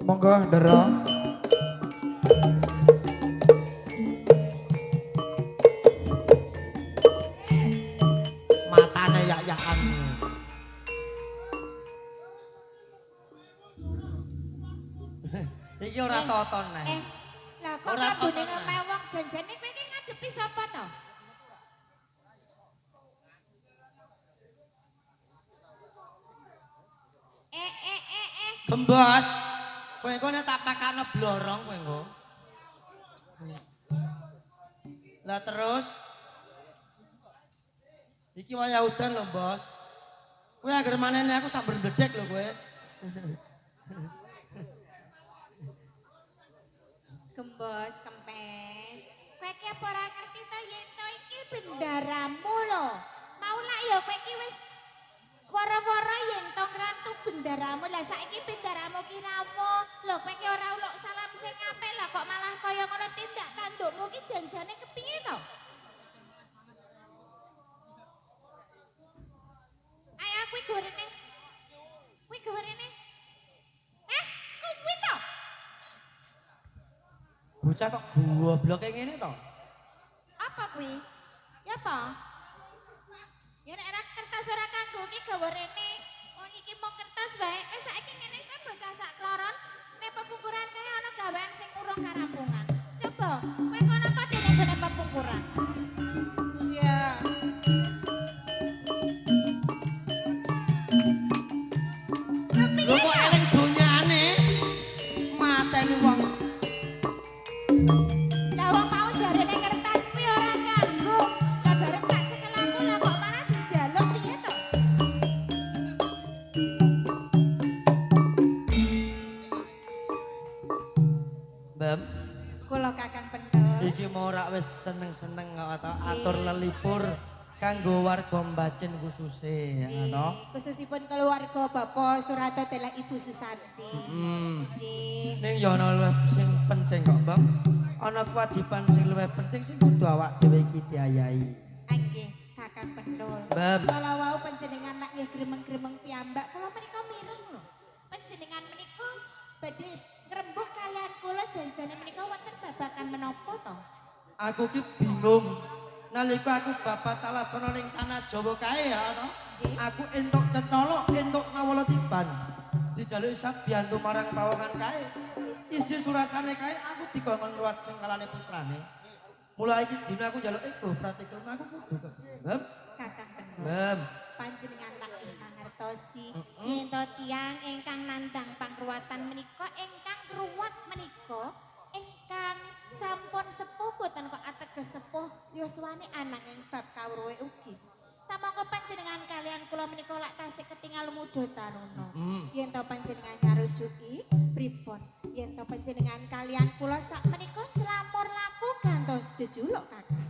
Monggo Ndara. Matane yak-yakan. Iki ora toton nek. Lah kok Ora mlebune toton, omahe wong janjane kowe iki ngadepi sapa to? Gembos. Kowe engko nek tak pakakno blorong kowe engko. Lah terus iki wayah udan lho, Bos. Kowe anggere manene aku sak berdedek lho kowe. Gembos kempes. Kowe iki apa ora ngerti to yen to iki bendaramu lho. Mau lak ya kowe iki wis wara-wara yen to ngrantu bendaramu. Lah saiki bendaramu ki rawo. Lho kowe iki ora uluk salam sing apik lah kok malah kaya ngono tindak tandukmu ki janjane kepiye to? Ayo kuwi gorene. Kuwi gorene. Kuwi to. Bocah kok goblok kayak ngene to? Apa kuwi? Ya apa? Ya nek ora kertas ora kanggo ki gawe rene. Wong iki mung kertas wae. Saiki ngene kowe bocah sak kloron nek pepungkuran kae ana gawean sing urung karampungan. Coba kowe kono padha nek gone pepungkuran. Iya. Lho kok eling donyane? Mateni wong. Lah wong mau jarene kertas kuwi ora kanggo. Lah bareng gak cekel aku lah kok malah dijaluk piye to? Mbam, Kula Kakang Pendor. iki mau rak wis seneng-seneng kok atur lelipur kanggo warga Mbacin khususe ya to. Khususipun keluarga Bapak Surata adalah Ibu Susanti. Nggih. Ning ya ana luwih sing penting kok, Bang. Ana kewajiban sing luwih penting sing kudu awak dhewe iki diayahi. Nggih, Kakang Pendor. Mbam. Kala wau panjenengan nak ya gremeng-gremeng piyambak, kula menika mireng lho. Panjenengan menika badhe ngrembug kalian kula janjane menika wonten babakan menapa to? Aku ki bingung. Nalika aku babat talasana ning tanah Jawa kae ya to. Aku entuk cecolok, entuk ngawala tiban. Dijaluk sabiyantu marang pawongan kae. Isi surasane kae aku dikongkon ruwat sing kalane putrane. Mulai iki dina aku njaluk ego praktikum aku kudu kok. Mbam. Kakang Pendor. Mbam. Panjenengan tak ingkang ngertosi yen to tiyang ingkang nandhang pangruwatan menika ingkang ngruwat menika ingkang sampun sepuh boten kok ateges sepuh yuswane ananging bab kawruhe ugi. Tamangka panjenengan kalian kula menika lak tasih ketingal muda taruna. Yen to panjenengan nyarujuki pripun? Yen to panjenengan kalian kula sak menika celamur laku gantos jejuluk Kakang.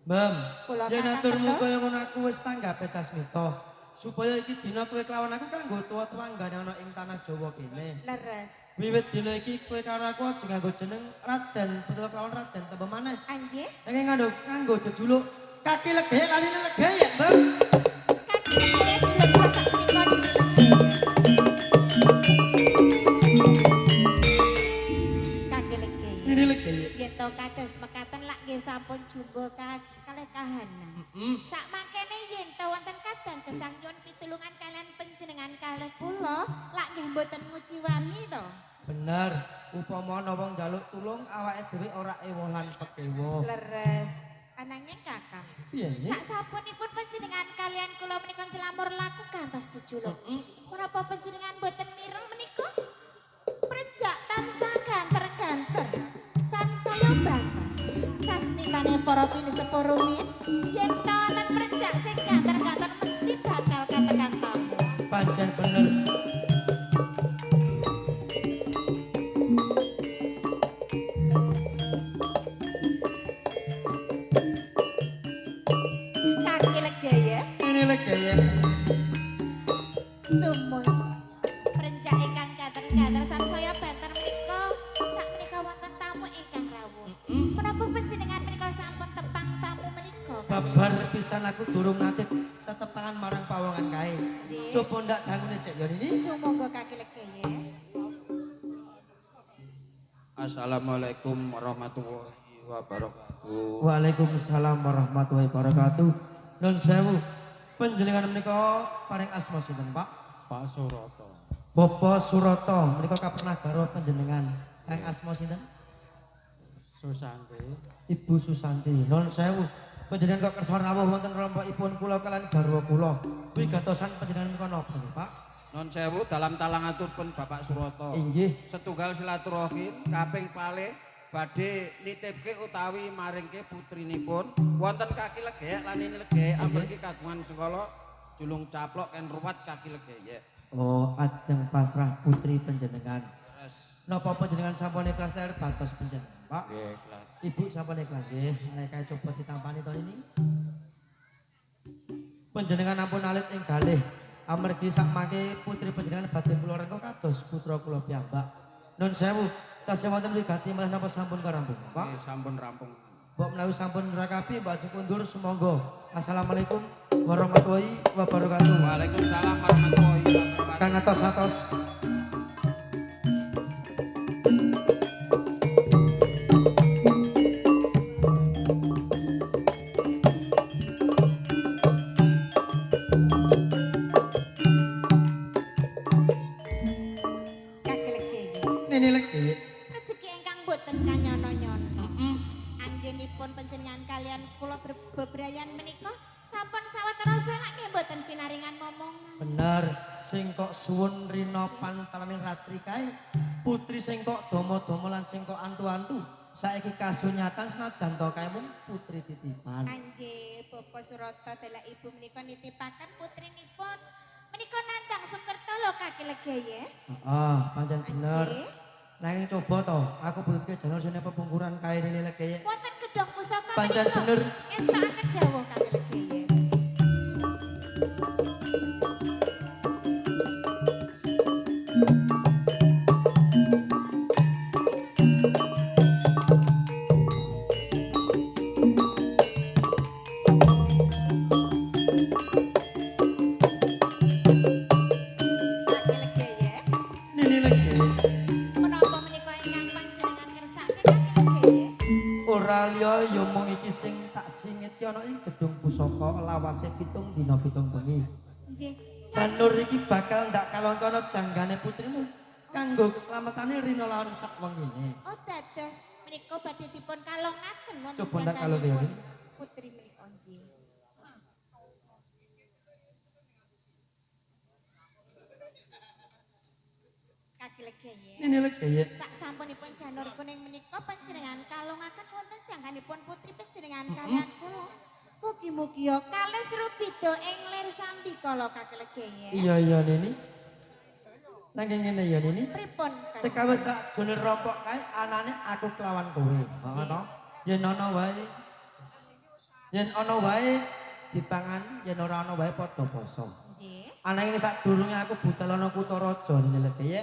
Mbam, Kula yen Kakang aturmu Pendor. kaya ngono aku wis tanggape Sasmita. Supaya iki dina kowe kelawan aku kanggo tuwa-tuwanggane ana ing tanah Jawa kene. Leres. Wiwit dina iki kowe karo aku aja nganggo jeneng Raden, betul kelawan Raden tembe maneh. Anjir. Nanging kanggo jejuluk kaki leghe laline leghe ya, Mbam. Kaki saya sudah dimasak menika kaki leghe. Ini leghe. Yen to kados mekaten lak nggih sampun jumbo kalih kahanan. Sak mangkene yen to wonten kadang gesang nyuwun pitulungan kalian panjenengan kalih kula lak nggih mboten nguciwani to. Bener, upama ana wong njaluk tulung awake dhewe ora ewohan pekewo. Leres. Ananging Kakang. Piye iki? Sak sapunipun panjenengan kalian kula menika celamur laku gantos jejuluk. Menapa panjenengan boten mireng menika? Prenjak tansah ganter-ganter. Sansaya banter. Sasmitane para pinisepuh rumit, yen ta wonten prenjak sing ganter-ganter mesti bakal katekan tamu. Pancen bener. Kaki legaya Ini leghe ya. tumus. Prenjak ingkang ganter-ganter sansaya banter menika sak menika wonten tamu ingkang rawuh. Menapa panjenengan menika sampun tepang tamu menika? Babar pisan aku durung nate tetepangan marang pawongan kae. Nggih. Coba ndak dangune sik ya ini. Sumangga kaki legaya. Assalamualaikum warahmatullahi wabarakatuh. Waalaikumsalam warahmatullahi wabarakatuh. Nun sewu, panjenengan menika paring asma sinten, Pak? Pak Suroto. Bapak Suroto, menika kapernah garwa panjenengan. Paring asma sinten? Susanti. Ibu Susanti. Nun sewu, panjenengan kok kersa rawuh wonten rompokipun kula kalian garwa kula. Wigatosan panjenengan menika napa, Pak? Non sewu dalam talangaturpun Bapak Suroto. Inggih. Setunggal silaturahim kaping kalih badhe nitipke utawi maringke putrinipun wonten kaki legek lan ini legek amargi kagungan sekala julung caplok ken ruwat kaki legek. Oh, ajeng pasrah putri panjenengan. Terus Napa panjenengan sampun ikhlas lahir batos panjenengan, Pak? nggih kelas. Ibu sampun ikhlas nggih. Nek kae coba ditampani to ini. Panjenengan ampun alit ing galih. Amargi sakmangke putri panjenengan badhe kula rengko kados putra kula piyambak. Nun sewu, tasih wonten wigati malih napa sampun karampung, Pak? Nggih sampun rampung. Mbok menawi sampun rakapi mbak kundur sumangga. Assalamualaikum warahmatullahi wabarakatuh. Waalaikumsalam warahmatullahi wabarakatuh. Kang atos-atos. Nene lagi. Rezeki ingkang boten kanyono-nyono. Anggenipun panjenengan kalian kula bebrayan menika sampun sawetara suwenak nggih boten pinaringan momongan. Bener, sing kok suwun rina pantalaning ratri kae, putri sing kok domo-domo lan sing kok antu-antu. Saiki kasunyatan senajan to kae mung putri titipan. Kanjeng Bapak Suroto delok ibu menika nitipaken putrinipun menika nandang Sukerto lho kaki legeye. Heeh, pancen bener. Kanjeng Nanging coba to, aku butuhke jangan sene pepungkuran kae rene legeye. wonten gedhong pusaka Pancen menika. bener. Estakaken dawuh kaki legeye. Kaki legeye. Nene legeye. Menapa menika ingkang panjenengan kersakaken kaki legeye? Ora liya ya mung iki sing tak singeti ana ing gedung pusaka lawase 7 dina 7 bengi. Nggih. Janur iki bakal ndak kalontono janggane putrimu kanggo keselamatan Rina lan sak wengine. Oh dados menika badhe dipun kalongaken wonten Coba ndak kalong ya, jangganipun Rin. putri menika nggih. Kaki legeye. Ini legeye. Sak sampunipun janur kuning menika panjenengan kalongaken wonten jangganipun putri panjenengan kalian kula. Mugi-mugi ya kales rubida ing lir sambikala kaki legeye. Iya Nini. Nanging ngene ya Nini. Pripun? Sekawis tak jone rompok kae anane aku kelawan kowe. Heeh to. Yen ana wae. Yen ana wae dipangan, yen ora ana wae padha poso. Nggih. Ananging sadurunge aku budal ana Kutaraja Nini legeye.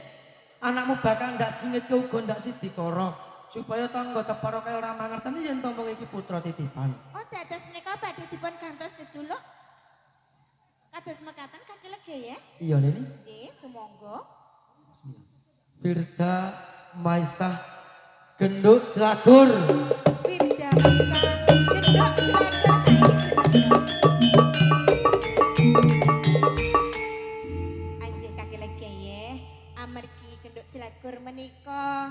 Anakmu bakal ndak singit uga ndak sidikara supaya tangga teparo kaya ora mangerteni yen to mung iki putra titipan. Oh dados menika badhe dipun gantos jejuluk. Kados mekaten kaki legeye. Iya Nini. Nggih, sumangga. Firda Maisah Genduk Jelagur. Firda bisa gendok jelatur saiki jelatur. Anjing kaki legeye, amargi gendok jelagur menika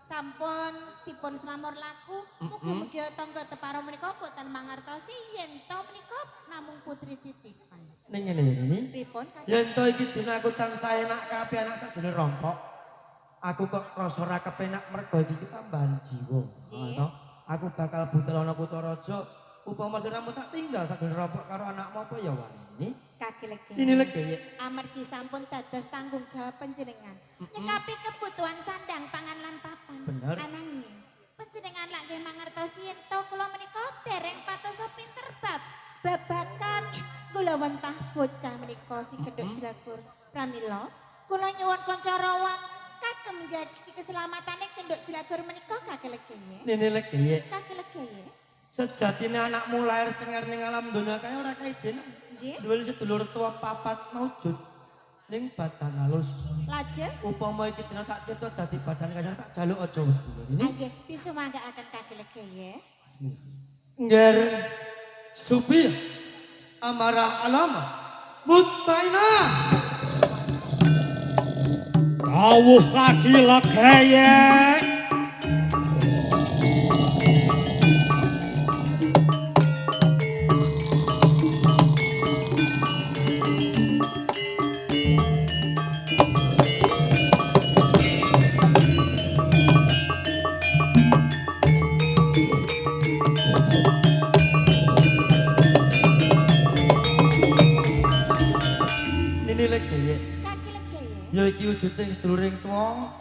sampun dipun slamur laku. Mugi-mugi tangga teparo menika boten mangertosi yen to menika namung putri titipan. Ning ngene ya Nini. Pripun kaki? Yen to iki dina aku tansah enak kabeh anak sajane rompok. Aku kok rasa ora kepenak mergo iki tambahan jiwa. Nggih. Ngono. Aku bakal budal ana Kutaraja. Upama jenengmu tak tinggal sajane rompok karo anakmu apa ya wani. Kaki legeye. Ini legeye. Amargi sampun dados tanggung jawab panjenengan. Nyekapi kebutuhan sandang pangan lan papan. Bener. Ananging panjenengan lak nggih mangertosi yen to kula menika dereng patosa pinter babagan kula wentah bocah menika si Genduk Jelagur. Pramila kula nyuwun kanca rawang kagem njagi keselamatane Genduk Jelagur menika kaki legeye. Nini legeye. Kaki legeye. Sejatine anakmu lahir cengar ning alam donya kae ora kaijenan. Nggih. Duwe sedulur tua papat maujud. ning badan halus. Lajeng Upama iki dina tak cipta dadi badan kasar tak jaluk aja wedi. Ini anjing disumanggaken kaki legeye. ngger supi amarah alama mutmainah. Kawuh lagi legeye. Nini legeye. Kaki legeye. Ya iki wujuding seduluring tuwa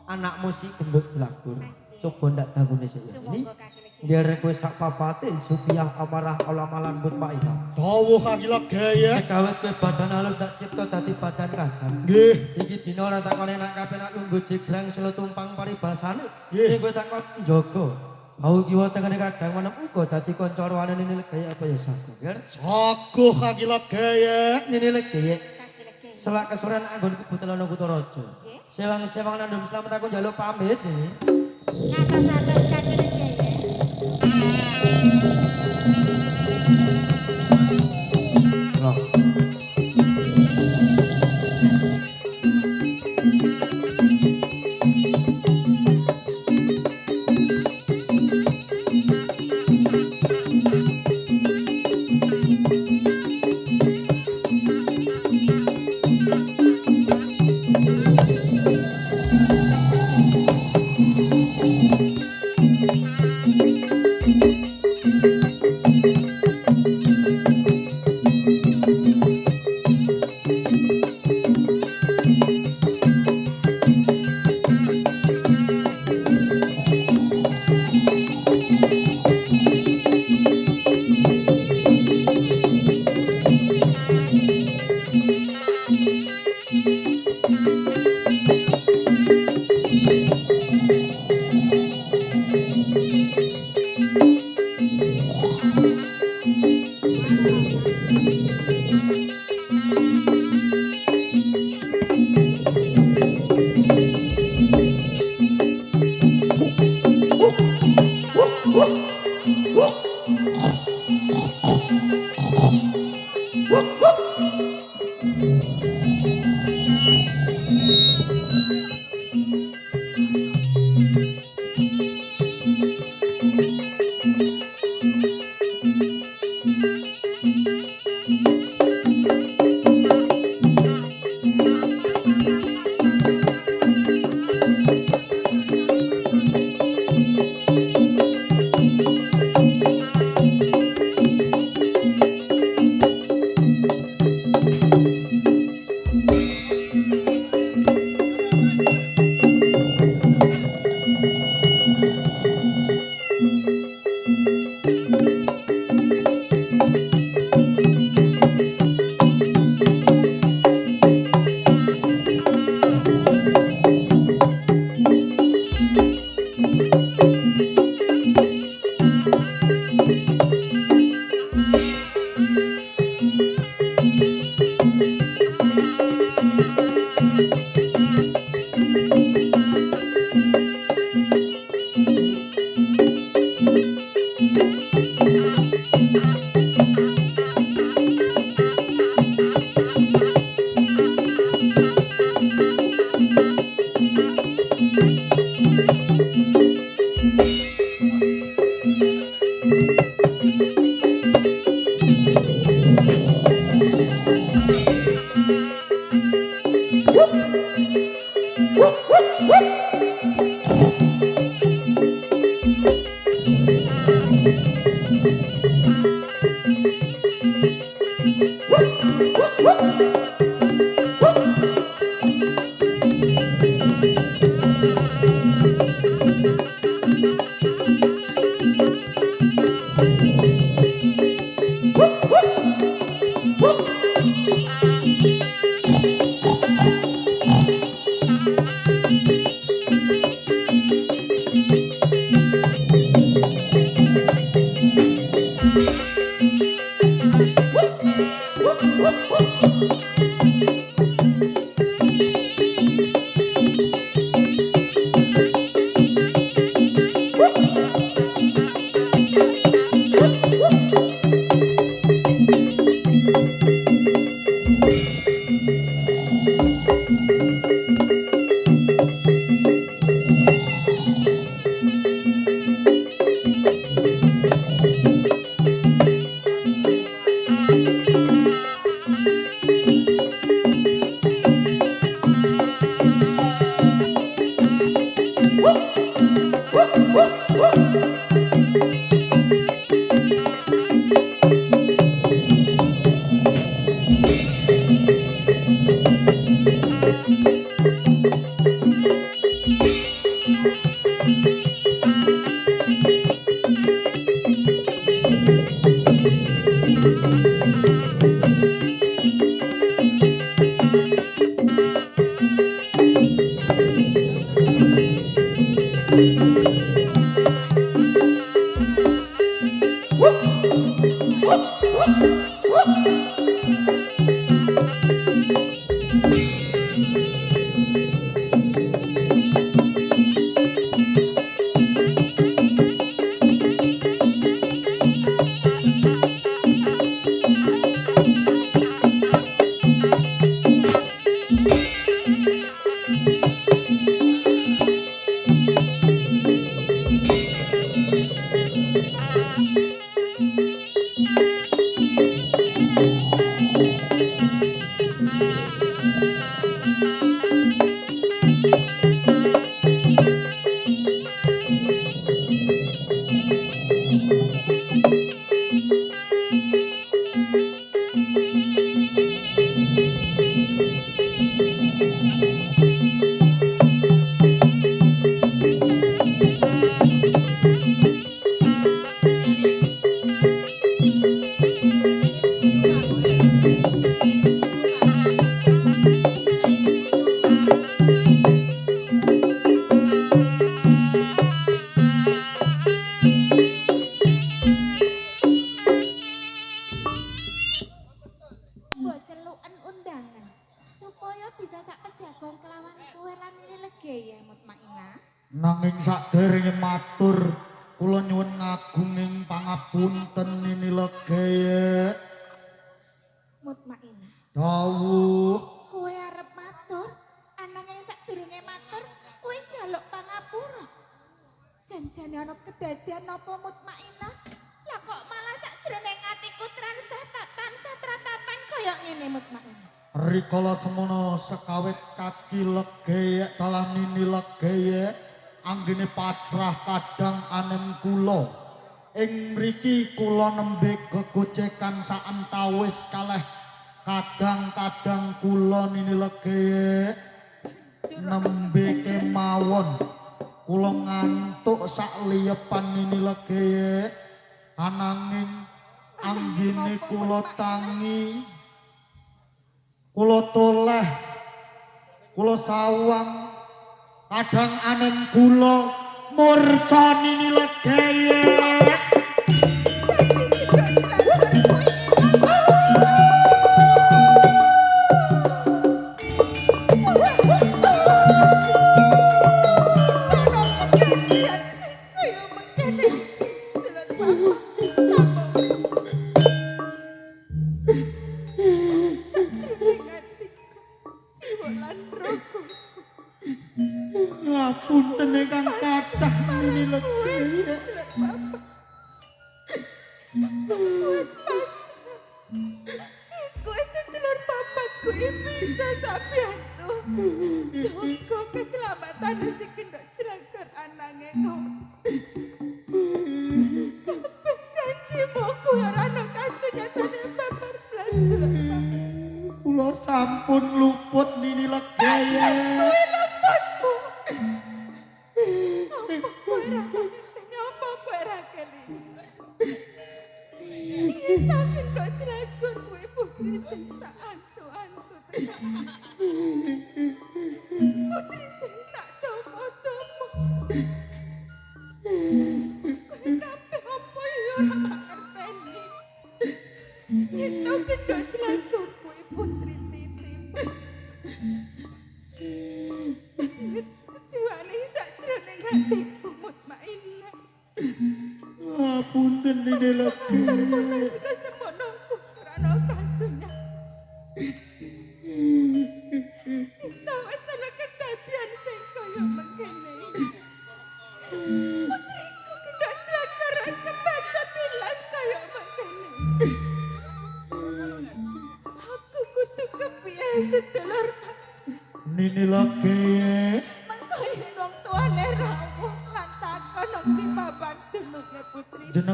anakmu si gendut jelakur. Coba ndak dagune sik. Ini Sumangga kaki legeye. biar kowe sak papate supiah amarah olamalan mutmainah. Kawuh lagi legeye. Sekawet kowe badan halus tak cipta dadi badan kasar. Nggih. Iki dina ora tak kone nak kapenak lungguh jebrang selo tumpang paribasane. Nggih. Iki kowe tak kon njaga. Mau kiwa tengene kadang manem uga dadi kanca rowane Nini legeye apa ya saku. Biar Saguh lagi legeye. Nini legeye Kaki legeye. selak kesorean anggonku Butelana Kutaraja. Nggih. Sewang-sewang nandum selamat aku njaluk pamit ini. Ngatos-atos kaki legeye. Loh. Nanging sakderenge matur kula nyuwun ngagunging pangapunten Nini Legeye. Mutmainah. Dawuh. Kowe arep matur, ananging sakdurunge matur kowe njaluk pangapura. Janjane ana kedadian napa Mutmainah? Lah kok malah sakjroning atiku tansah tratapan kaya ngene Mutmainah. Rikala semono sekawit kaki Legeye dalah Nini Legeye anggene pasrah kadang anem kula. Ing mriki kula nembe gegojekan saantawis kalih kadang-kadang kula Nini Legeye nembe kemawon. Kula ngantuk sak liyepan Nini Legeye ananging anggene kula tangi kula toleh kula sawang kadang anem kula murca Nini Legeye. Ngapunten ingkang kathah Nini Legeye. Kowe sedulur papat kowe bisa sabiyantu. Jaga keselamatan si kendhok Sragar anange kowe. Kabeh janjimu kowe ora ana kasunyatane babar blas sedulur papat. Kula sampun luput Nini Legeye. Kowe luputmu. Kowe ora ngerteni apa kowe ora kene. Yen tak kendhok Sragar kowe putri sing tak antu-antu tenan. Putri sing tak tomo-tomo. Kowe kabeh apa ya ora ngerteni. Yen tak kendhok Sragar kowe putri titip. Kecewane sakjroning atiku Mutmainah. Ngapunten Nini Legeye. Kesemono ora ana kasunya. Kita wis ana kedadian sing kaya mengkene. Putriku kendhok Sragar wis kebacut tilas kaya mengkene. Aku kudu kepiye sedulur Nini Legeye. mengko yen wong tuane ra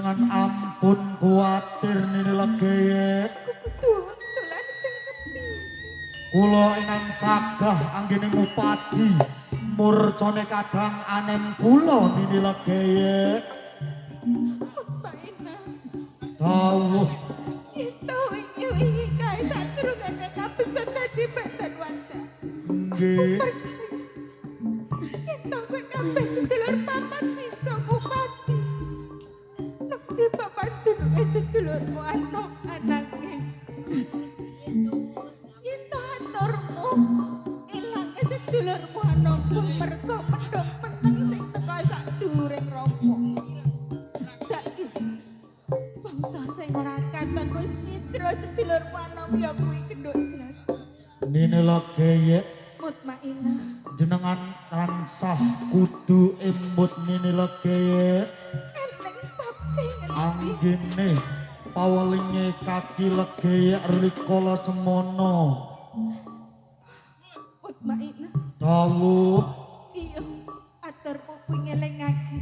jenengan ampun kuatir Nini Legeye. Kudu sulan sing kepi. Kula ingkang sagah anggene ngupadi murcane kadang anem kula Nini Legeye. Paina. Dawuh Ito wingi-wingi kae saturungan kapeset dadi Banten Wanda. nggih. Ito kowe kabeh sedulur papat bisa ngupati. Nek di papantu sedulurmu anake. Yen to aturmu ilang sedulurmu anakku mergo mendhok penteng sing teka sak dhuwuring rompong. Daki. Bangsa sing ora katon wis nyitra sedulurmu anom ya kuwi kendhuk jelaku. Nini Legeye Mutmainah. jenengan tansah kudu imut Nini Legeye. Eneng bab sing ngerti. Anggene pawelinge kaki Legeye rikala semono. Mutmainah. Dawuh Iya, aturmu kuwi ngelingake.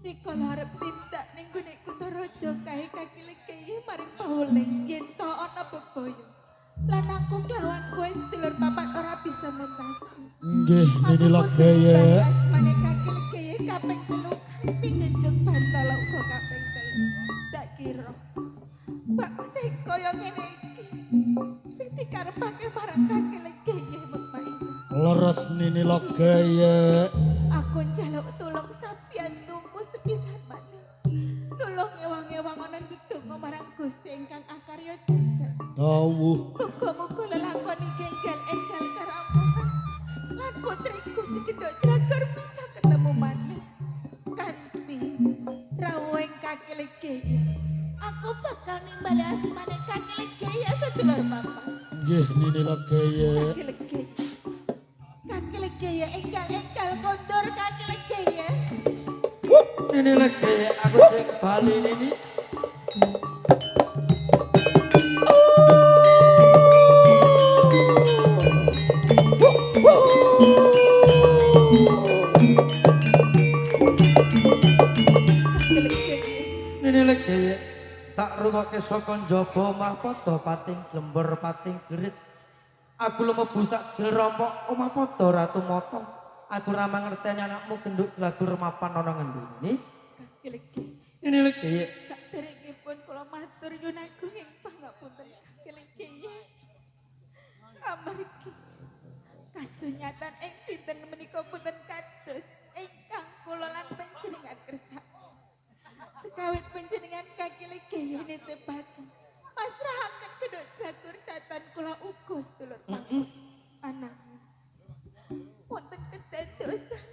Rikala arep tindak ning gone Kutaraja kae kaki Legeye maring paweling yen to ana bebaya. Lan aku kelawan kowe sedulur papat ora bisa mutasi. nggih Nini Legeye. Asmane kaki Legeye kaping 3 kanthi ngenjuk bantal uga kaping 3. Tak kira bab sing kaya ngene iki sing dikarepake marang kaki Legeye Mutmainah. Leres Nini Legeye. Aku njaluk tulung sapiyantumu sepisan maneh. Tulung ewang-ewang ana ndedonga marang Gusti ingkang akarya jagat. Dawuh Muga-muga lelakon iki enggal karampungan. Lan putriku si Kendhok Jelagur bisa ketemu maneh. Kanthi rawuhing kaki Legeye. Aku bakal nimbali asmane kaki Legeye sedulur papat. nggih Nini Legeye. Kaki Legeye. Kaki Legeye enggal kondur kaki Legeye. Nini Legeye aku sing bali Nini. Kaki Legeye. Nini Legeye tak rungokke saka njaba omah padha pating glember pating jerit. Aku lumebu sak jel rompok omah padha ratu mata. Aku ora mangerteni anakmu Kendhuk Jelagur mapan ana ngendi. Kaki Legeye. Nini Legeye Saderengipun kula matur nyuwun agung ing pangapunten Kaki Legeye. Amargi kasunyatan ing dinten menika boten kados ingkang kula lan panjenengan kersakaken. Sekawit panjenengan Kaki Legeye nitipaken masrahaken Kendhuk Jelagur datan kula uga sedulur papat. Ananging wonten kedadosan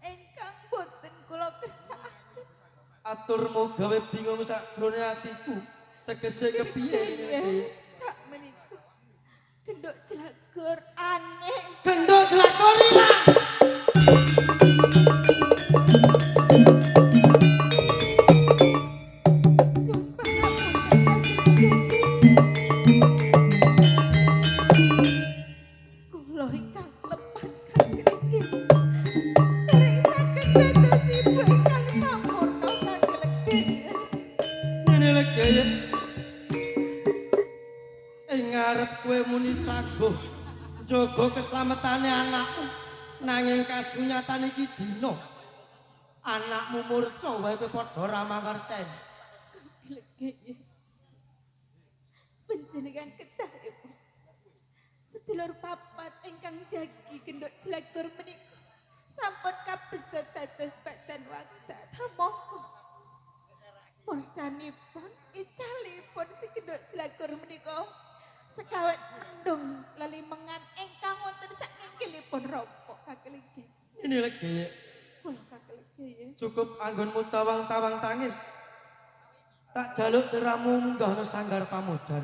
ingkang boten kula kersakaken. aturmu gawe bingung sak jroning atiku. Tegese kepiye Nini Legeye? Sak menika Kendhuk Jelagur aneh. Kendhuk Jelagur ilang. Nyuwun pangapunten Kaki Legeye. Kula ingkang lepat Kaki Legeye. Dereng saged dados ibu ingkang sampurna Kaki Legeye. Nini Legeye ing ngarep kowe muni saguh jaga keslametane anakmu nanging kasunyatan iki dina anakmu murca wae kowe padha ora mangerteni. Kaki Legeye. Panjenengan kedah ibu. Sedulur papat ingkang jagi Kendhuk Jelagur menika sampun kabeset dados badan wekdal tamangka. Murcanipun icalipun si Kendhuk Jelagur menika sekawet mendung lelimengan ingkang wonten sakinggilipun rompok Kaki Legeye. Nini Legeye Kula Kaki Legeye. cukup anggonmu tawang-tawang tangis. Tak jaluk siramu munggahno sanggar pamujan.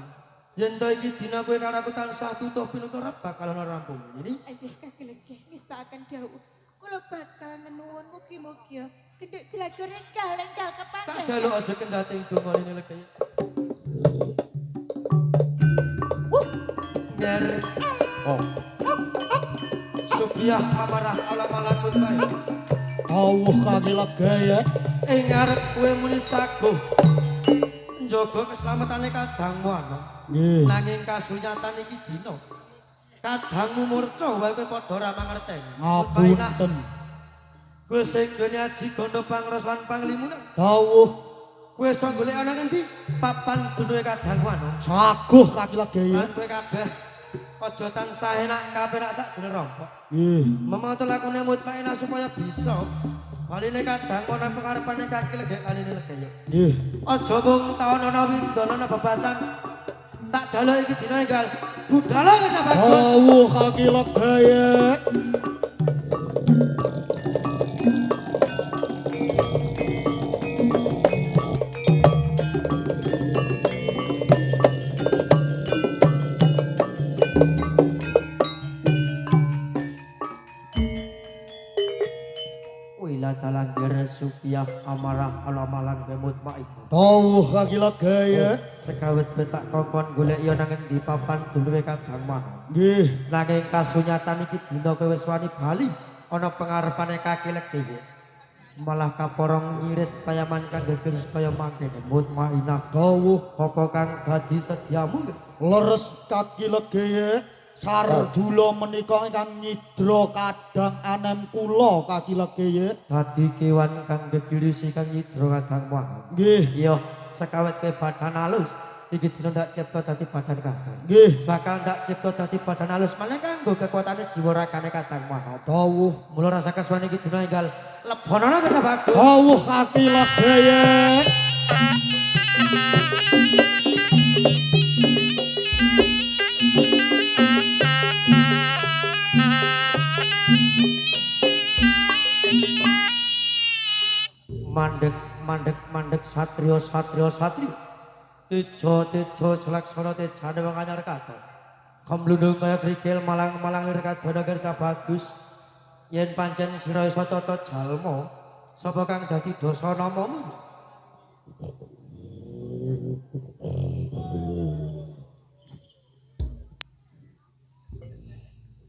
Yen to iki dina kowe karo aku tansah tutuh pinutur bakal ana rampung. Jadi Ajih Kaki Legeye ngestakaken dawuh. Kula bakal nenuwun mugi-mugi Kendhuk Jelagur enggal tak kepanggih. jaluk aja kendating donga Nini Legeye. Biar Oh, Subiah amarah ala malan mutmain. Dawuh kaki legaya. Ing ngarep kowe muni saguh. Njaga keslametane kadangmu ana. Nggih. Nanging kasunyatan iki dina. Kadangmu murca wae kowe padha ra mangerteni. Ngapunten. Kowe sing duweni aji gondo pangros lan panglimune. Dawuh Kowe iso golek ana ngendi? Papan dunuhe kadangmu ana. saguh kaki legaya. Lan kowe kabeh aja tansah enak kapenak sak dene rompok. Nggih. Memang lakune mutmainah supaya bisa baline kadangmu nang pengarepane kaki legek kaline legek. Nggih. Aja mung taun ana windana ana bebasan. Tak jaluk iki dina enggal. Budala wis bagus. Dawuh kaki legaya. Wila talangir supiah amarah alamalan bemut maik. Dawuh kaki legaya. Sekawit betak kongkon golek ya nang endi papan duluwe kadang mah. Nggih. Nanging kasunyatan iki dina kowe wis wani bali ana pengarepane kaki legek. Malah kaporong nyirit payaman kang gegel supaya mangke mutmainah. Dawuh Apa kang dadi sediamu? leres kaki legaya. Sardula menika ingkang nyidra kadang anem kula kaki legaya. Dadi kewan kang gegirisi kang nyidra kadang mah. Nggih. Iya, sekawit ke badan halus. Iki dina ndak cipta dadi badan kasar. Nggih. Bakal ndak cipta dadi badan halus malah kanggo kekuatane jiwa ragane kadang mah. Dawuh. Mula rasa kaswane iki dina enggal lebonana kata bagus. Dawuh kaki legaya. Mandek satrio tejo selaksana tejane wong anyar katon kamlundung kaya krikil malang lir kadana kerja bagus yen pancen sira iso tata jalma sapa kang dadi dosa namamu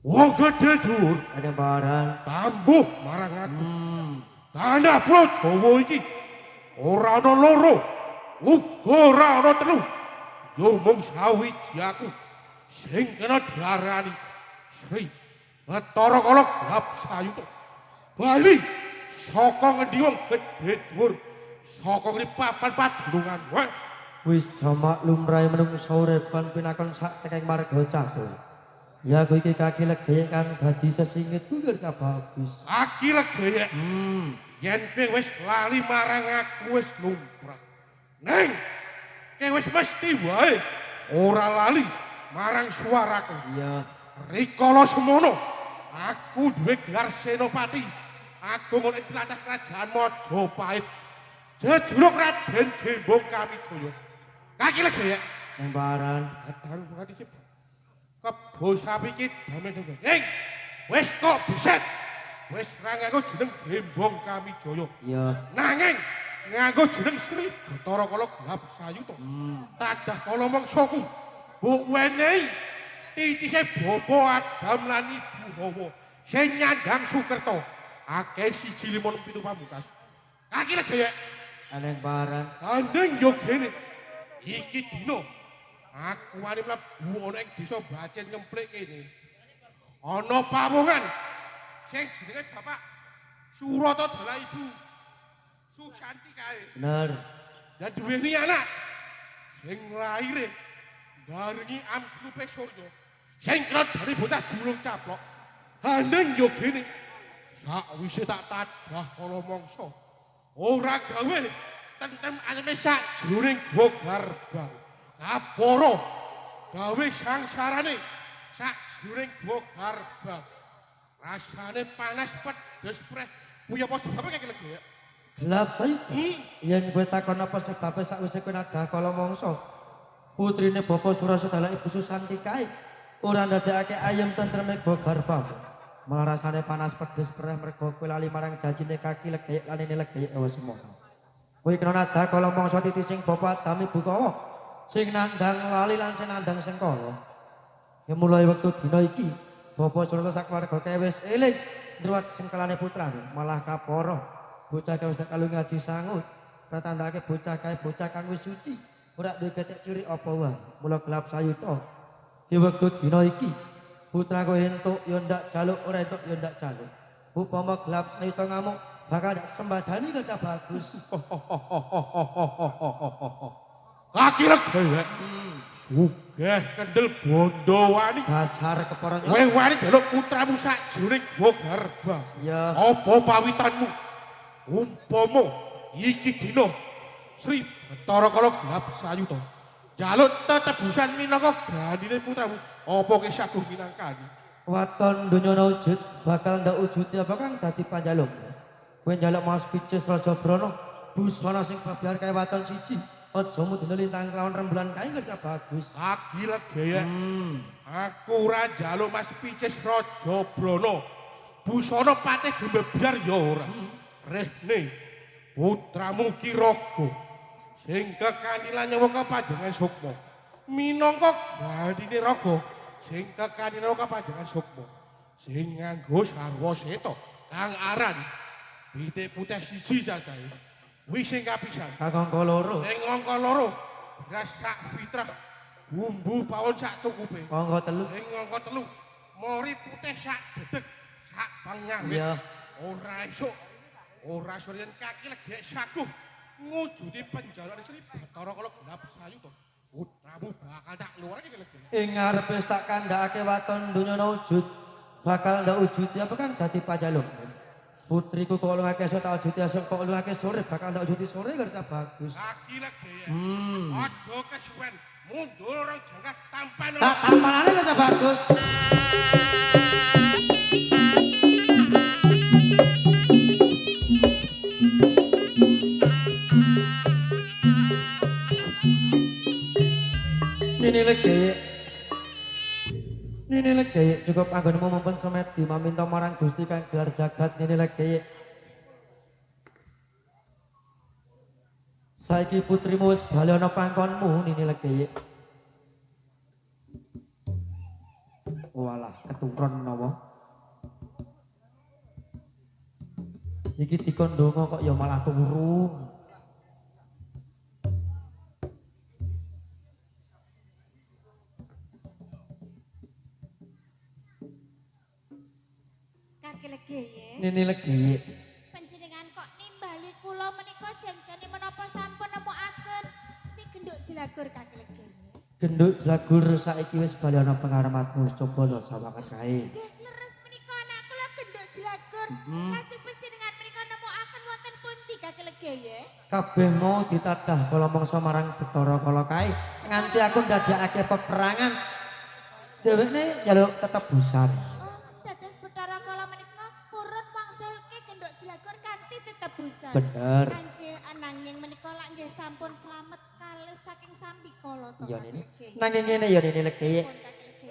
Wong gedhe dhuwur ana barang tambuh marang aku. Tanah Prajawa iki ora ana loro, uga ora ana telu. Yo mung sawiji aku sing kena diarani Sri Bathara Kala Grapsayuta. Bali saka ngendi wong gedhe dhuwur saka ngri papan padunungan wae. wis jamak lumrahe menungsa urepan pinakon sak tekeng marga catur. Ya kowe iki kaki legek kang dadi sesingit kuwi kerja bagus. Aki legek. Yen kowe wis lali marang aku wis lumrah. Neng, kowe wis mesti wae ora lali marang suaraku. Iya. Rikala semono, aku duwe gelar Senopati. Agung ing tlatah kerajaan Majapahit. Jejuluk Raden Gembong Kamijaya. Kaki legek. Nembaran. Adang bukan dicip. Kebo sapi iki damai-damai. Neng, wis kok biset. Wis ra nganggo jeneng Gembong Kamijaya. Iya. Nanging nganggo jeneng Sri Bathara Kala Grapsayuta. Tadah kala mangsaku. Mbok wenehi titise bapa Adam lan Ibu Hawa sing nyandang Sukerta. Akeh 1,5 pamungkas. Kaki legek. Aneh barang. Andeng yo kene. Iki dina aku wani mlebu ana ing desa Bacin nyemplik kene. Ana pawongan sing jenenge Bapak Surata Dala Ibu Susanti kae. Bener. Dan duweni anak sing laire barengi Amsrupe Surya sing kena dari bocah julung caplok. Andeng yo kene. Sakwise tak tadah kala mangsa ora gawe tentem aneme sak jroning gua garbang. Kaporo gawe sangsarane sak jroning gua garbang. Rasane panas pedes preh. Kuwi apa sebabe kaya legek? Gelap saya. Yen kowe takon apa sebabe sakwise kowe nadah kala mangsa. Putrine Bapa Surasadala Ibu Susanti kae ora ndadekake ayem tentreme gua garbang. Malah rasane panas pedes preh mergo kowe lali marang janjine kaki legek lan ini legek wis semono. Kowe kena nadah kala mangsa titi sing Bapa Adam Ibu Kawa sing nandang lali lan sing nandang sengkala. Ya mulai wektu dina iki Bapa Surata sakwarga kae wis eling ngruwat sengkelane putrane malah kaporo. Bocah kang wis kalu ngaji sangut. Pratandake bocah kae bocah kang wis suci. Ora duwe ketek ciri apa wae. Mula gelap sayuta. Diwegut dina iki putraku entuk ya ndak jaluk ora entuk ya ndak jaluk. Upama gelap sayuta ngamuk bakal ndak sembadani kerja bagus. Kaki legek. Sugih kendel bondo wani. Dasar kepara Kowe wani delok putramu sakjroning gua garba. ya Apa pawitanmu? Umpama iki dina Sri Bathara Kala gelap sayuta. Jaluk tetebusan minangka ganine putramu. Apa kisahku minangkani? waton donya wujud bakal ndak wujud apa kang dadi panjaluk. Kowe njaluk Mas Picis Raja Brana busana sing babar kaya waton siji. Aja mudune lintang kelawan rembulan kae kerja bagus. Kaki legek. Aku ora njaluk Mas Picis Raja Brana. Busana patih gemebyar ya ora. Rehne putramu Kiraga sing kekandilan nyawa kapanjenengan sukma. Minangka ganine raga sing kekandilan kapanjenengan sukma. Sing nganggo sarwa seta kang aran pitik putih siji cacahe. Kuwi sing kapisan. Kakangka loro. Ing angka loro beras sak fitrah bumbu pawon sak cukupe. Angka telu. Ing angka telu mori putih sak dedeg sak pangawit. Iya. Ora esuk ora suryen kaki legek saguh ngujudi penjalane Sri Bathara Kala gelap sayuta. Putramu bakal tak luar iki legek. Ing ngarepe wis tak kandhakake waton donya wujud bakal ndak wujud apa kang dadi panjaluk. Putriku kok luwake esuk tak wujudi esuk kok luwake sore bakal ndak wujudi sore kerja bagus. Kaki legek. Aja kesuwen mundur orang jangkah tampan. Tak tampanane kerja bagus. Nini legeye cukup anggonmu mumpun semedi maminta marang Gusti kang gelar jagat nini legeye. Saiki putrimu wis bali ana pangkonmu nini legeye. Walah keturun napa? Iki dikon ndonga kok ya malah turu. Nini legeye. Panjenengan kok nimbali kula menika janjane menapa sampun nemukaken si genduk jelagur kaki legeye. Genduk jelagur saiki wis bali ana pengarematmu coba lho sawangan kae. Jek leres menika anak kula genduk jelagur. Lajeng panjenengan menika nemukaken wonten pundi kaki legeye? Kabeh mau ditadah kala mangsa marang Bathara Kala kae nganti aku ndadekake peperangan. Dheweke njaluk tetebusan. Oh, dados Bathara Kala menika purun wangsulke genduk jelagur kanthi tetebusan. Bener. Kanjeng ananging menika lak nggih sampun slamet kalih saking sambi kala to. Iya Nini. Nanging ngene ya Nini legeye.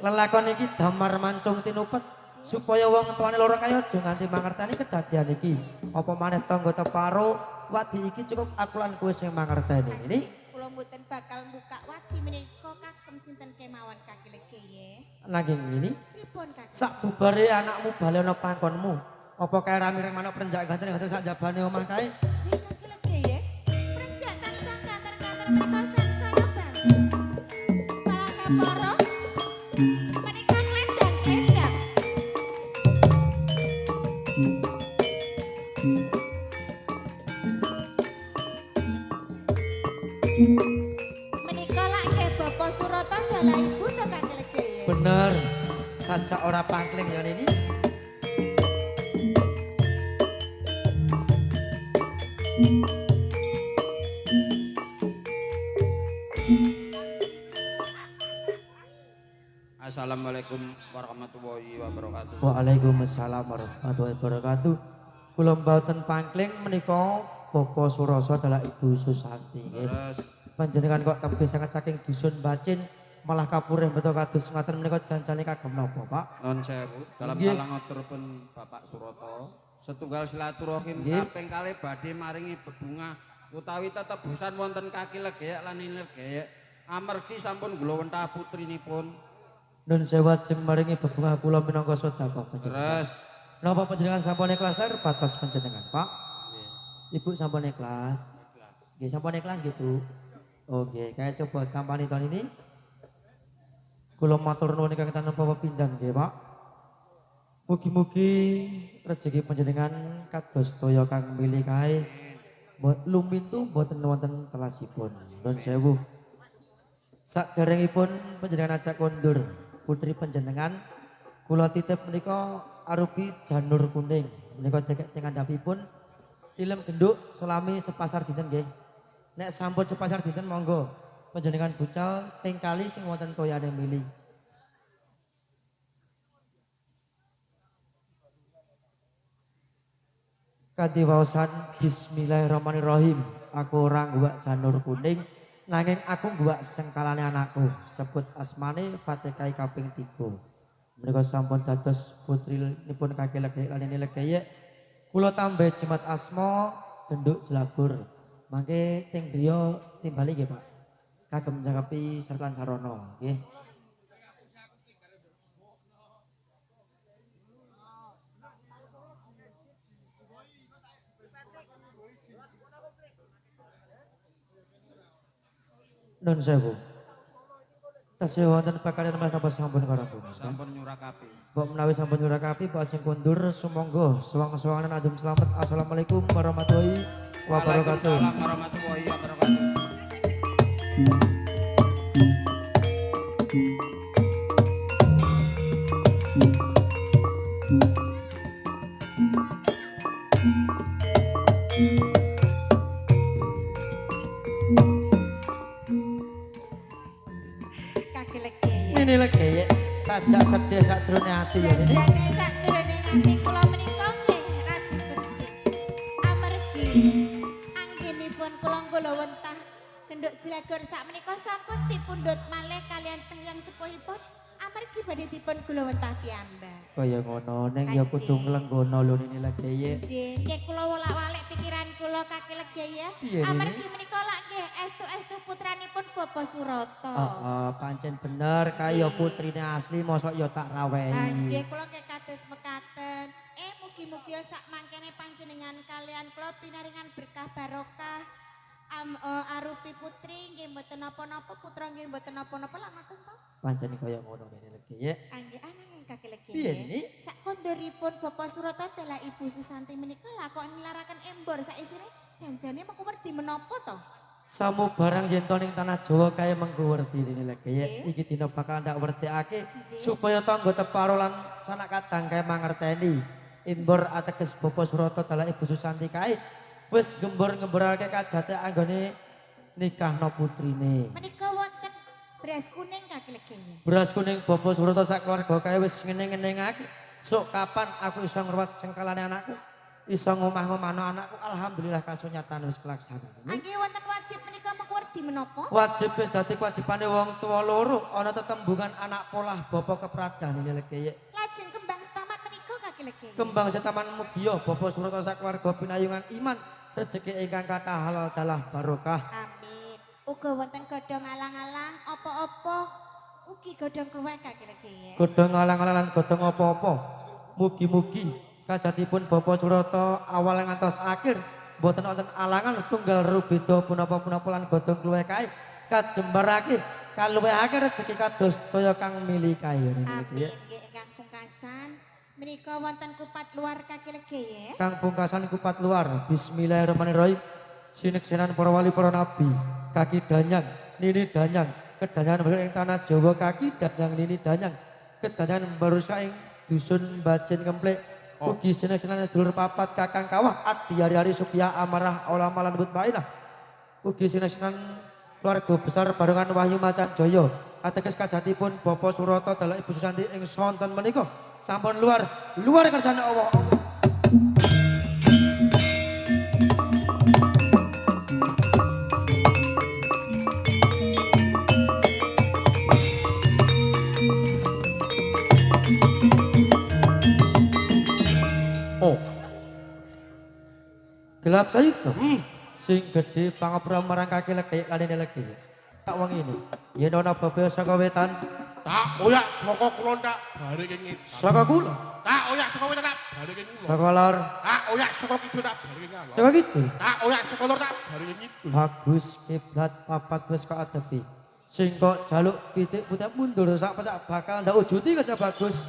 Lelakon iki damar mancung tinupet supaya wong tuane loro kaya aja nganti mangerteni kedadian iki. Apa maneh tangga teparo wadi iki cukup aku lan kowe sing mangerteni. Ini Kula mboten bakal buka wadi menika kagem sinten kemawon kaki legeye. nanging ini Pripun kaki? sak bubare anakmu bali ana pangkonmu. Apa kae ramireng manuk prenjak ganten sak jabane omah kae? Jika kaki legeye, prenjatan sang kantor-kantor menika sangsaya banget. Malah kaporo, menika klendang-klendang. Menika lak nggih Bapak Surata dalah ibu to kaki legeye. Bener. Sajak ora pangkling ya ini. Assalamualaikum warahmatullahi wabarakatuh. Waalaikumsalam warahmatullahi wabarakatuh. Kula mboten pangkling menika Bapak Surasa dalah Ibu Susanti nggih. Terus Panjenengan kok tebih sangat saking dusun Bacin malah kapurih beto kados ngaten menika janjane kagem napa, Pak? non sewu dalam Nggih. kalang aturipun Bapak Suroto setunggal silaturahim Nggih. kaping kalih badhe maringi bebungah utawi tetebusan wonten kaki legek lan nini legek amargi sampun kula wentah putrinipun. Nun sewu sing maringi bebungah kula minangka sedekah panjenengan. Terus Napa panjenengan sampun ikhlas ler batas panjenengan, Pak? Ibu sampun ikhlas. Nggih sampun ikhlas nggih, Bu. Oke, kayak coba kampanye tahun ini. Kula matur nuwun ingkang tanem pepindhan nggih, Pak. Mugi-mugi rezeki panjenengan kados toya kang milih kae. Lumintu mboten wonten telasipun. Nuwun sewu. Saderengipun panjenengan ajak kondur putri panjenengan kula titip menika arupi janur kuning. Menika dekek teng ngandhapipun tilem genduk selami sepasar dinten nggih. Nek sampun sepasar dinten monggo panjenengan bucal teng kali sing wonten toyane mili. Kanthi waosan bismillahirrahmanirrahim. Aku ora ngguwak janur kuning nanging aku ngguwak sengkalane anakku. Sebut asmane Fatihah kaping 3. Menika sampun dados putrinipun Kaki Legeye lan Nini Legeye. Kula tambah jimat asma genduk jelabur. Mangke teng griya timbali nggih, Pak. Kagem jangkepi sertan sarana nggih. Nun sewu. Tasih wonten pakalian mas napa sampun karampun. Sampun nyurakapi. Mbok menawi sampun nyurakapi Pak Ajeng kondur sumangga sewang-sewangan adem selamat. Assalamualaikum warahmatullahi wabarakatuh. Waalaikumsalam warahmatullahi wabarakatuh. Kaki Legeye. Nini Legeye sajak sedih sadurunge ati ya ini. Janjane sakjroning ati kula menika nggih radi sedhih. Amargi anggenipun kula nggula wentah genduk jelagor sak menika sampun dipundhut malih kalian pengyang sepuhipun amargi badhe dipun gula wentah piyambak. Kaya ngono ning ya kudu nglenggono lho Nini Legeye. Nggih, nggih kula wolak-walik pikiran kula Kaki Legeye. Piye, Nini? Amargi menika lak nggih estu-estu putranipun Bapak Surata. Pancen bener kaya putrine asli mosok ya tak rawehi. Anjir kula nggih kados mekaten. Mugi-mugi sak mangkene panjenengan kalian kula pinaringan berkah barokah. Arupi putri nggih mboten napa-napa, putra nggih mboten napa-napa lak ngoten to. Pancen kaya ngono Nini Legeye. Anggih ananging Kaki Legeye. Piye, Nini? Sak kondoripun Bapak Surata telah Ibu Susanti menika lak kok nilaraken embor sak isine janjane mengko werdi menapa to? Samu barang yen to ning tanah Jawa kaya mengko werdi Nini Legeye. Nggih. Iki dina bakal ndak werdikake Nggih. supaya tangga teparo lan sanak kadang kaya mangerteni. Embor ateges Bapak Surata dalah Ibu Susanti kae wis gembor-gemborake kajate anggone nikahno putrine. Menika wonten beras kuning Kaki Legeye. Beras kuning Bapak Surata sak keluarga kae wis ngene-ngenengake. Sok kapan aku iso ngruwat sengkalane anakku? Iso ngomah-ngomahno anakku. Alhamdulillah kasunyatan wis kelaksana. Anggih wonten wajib menika mengko werdi menapa? Wajib wis dadi kewajibane wong tuwa loro ana tetembungan anak polah bapa kepradan Nini Legeye. Lajeng kembang setamat menika Kaki Legeye. Kembang setaman mugia Bapak Surata sak keluarga pinayungan iman rezeki ingkang kathah halal dalah barokah. Amin. Uga wonten godhong alang-alang apa-apa ugi godhong kluwek Kaki Legeye. Godhong alang-alang lan godhong apa-apa. Mugi-mugi kajatipun Bapak Surata awal ngantos akhir boten wonten alangan setunggal rubeda punapa-punapa lan godhong kluwek kae kajembarake kaluwehake rezeki kados toya kang mili kae. Amin. Nggih ingkang pungkasan menika wonten kupat luar Kaki Legeye. Kang pungkasan kupat luar. Bismillahirrahmanirrahim. Sineksenan para wali para nabi. Kaki Danyang, Nini Danyang. Kedanyangan baru ing tanah Jawa Kaki Danyang Nini Danyang. Kedanyangan baru ing dusun Bajen Kemplek. Ugi sineksenan sedulur papat Kakang Kawah Adi hari-hari Sukiya Amarah Olamalan Butmainah. Ugi sineksenan keluarga besar barengan Wahyu Macan Jaya. Ateges kajatipun Bapak Surata dalah Ibu Susanti ing sonten menika sampun luar kersane Allah. Gelap saya itu. Sing gede pangapura marang Kaki Legeye lan Nini Legeye. Tak wong ini. Yen ana bebaya saka wetan Tak oyak saka kulon tak bareng ngit. Saka kula. Tak oyak saka wetan tak bareng ngulon. Saka lor. Tak oyak saka kidul tak bareng ngalor. Saka kidul. Tak oyak saka lor tak bareng ngidul. Bagus kiblat papat wis kok adepi. Sing kok jaluk pitik putih mundur sak bakal ndak ujuti kerja bagus.